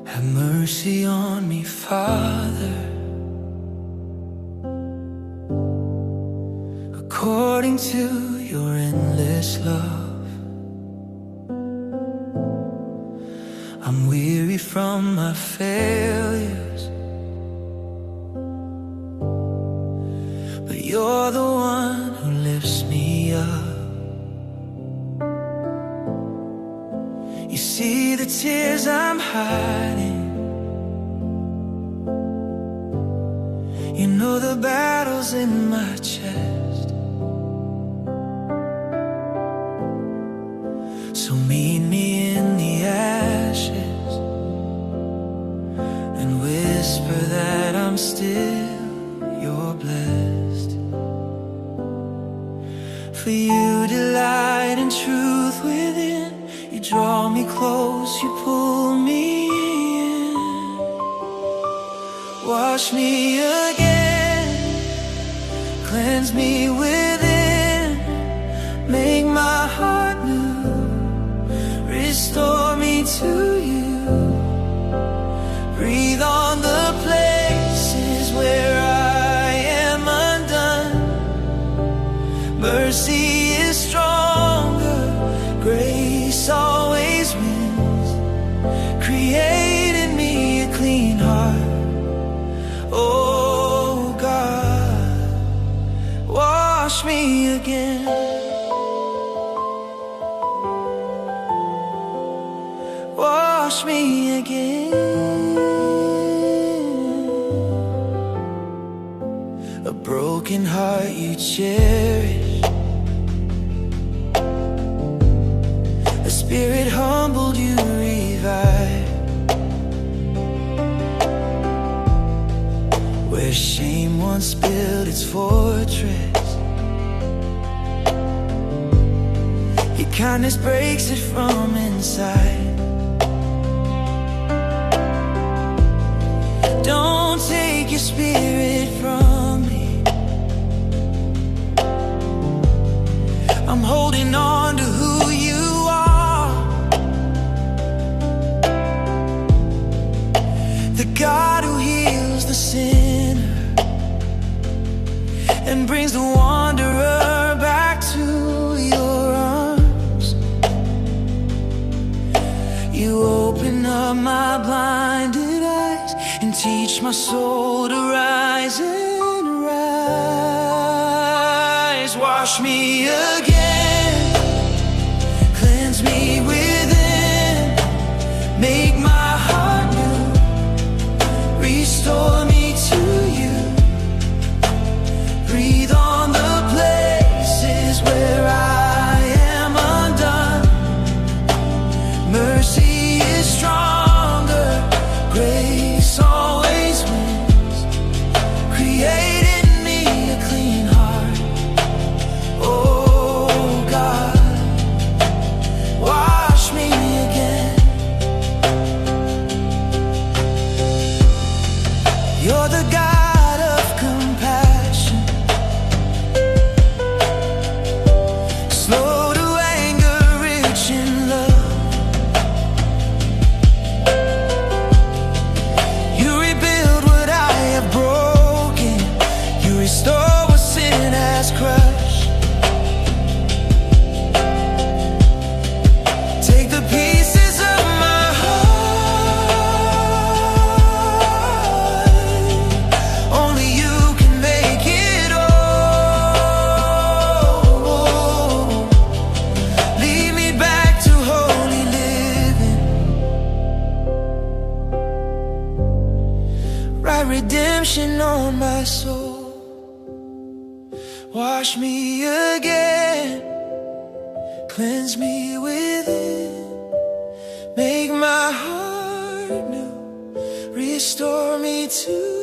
Have mercy on me, Father, according to your endless love. I'm weary from my failures, but you're the one who lifts me up. You see the tears I'm hiding, you know the battles in my chest. So meet me in the ashes and whisper that I'm still your blessed. For you delight in truth within, you draw me close, you pull me in. Wash me again, cleanse me within, make my heart new, restore me to you. Breathe on the places where I am undone. Mercy is stronger, grace always wins. Create in me a clean heart, oh God. Wash me again, wash me again. A broken heart you cherish, a spirit humbled you revive. Where shame once built its fortress, your kindness breaks it from inside. Don't take your spirit from me, I'm holding on to who you are. The God who heals the sinner and brings the wanderer back to your arms. You open up my blinded eyes and teach my soul to rise and rise. Wash me again, cleanse me within, make my heart new, restore me to you. Breathe on the places where I am undone. Mercy is stronger, grace always wins. Create in me a clean heart, oh God. Wash me again. You're the God of compassion, slow to anger, rich in love. You rebuild what I have broken, you restore what sin has crushed. Take the pieces of my heart, only you can make it whole. Lead me back to holy living, write redemption on my soul. Wash me again, cleanse me within, make my heart new, restore me to